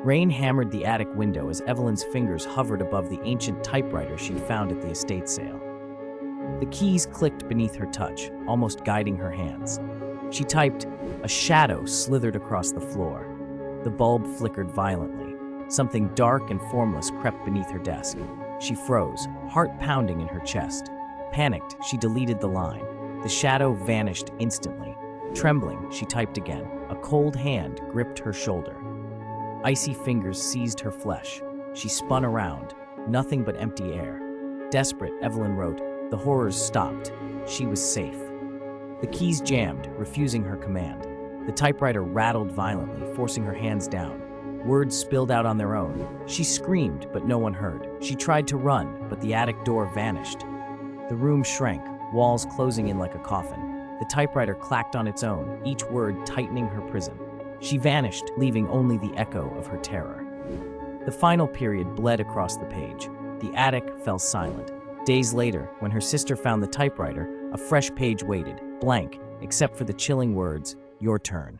Rain hammered the attic window as Evelyn's fingers hovered above the ancient typewriter she'd found at the estate sale. The keys clicked beneath her touch, almost guiding her hands. She typed. A shadow slithered across the floor. The bulb flickered violently. Something dark and formless crept beneath her desk. She froze, heart pounding in her chest. Panicked, she deleted the line. The shadow vanished instantly. Trembling, she typed again. A cold hand gripped her shoulder. Icy fingers seized her flesh. She spun around, nothing but empty air. Desperate, Evelyn wrote. The horrors stopped. She was safe. The keys jammed, refusing her command. The typewriter rattled violently, forcing her hands down. Words spilled out on their own. She screamed, but no one heard. She tried to run, but the attic door vanished. The room shrank, walls closing in like a coffin. The typewriter clacked on its own, each word tightening her prison. She vanished, leaving only the echo of her terror. The final period bled across the page. The attic fell silent. Days later, when her sister found the typewriter, a fresh page waited, blank, except for the chilling words, "Your turn."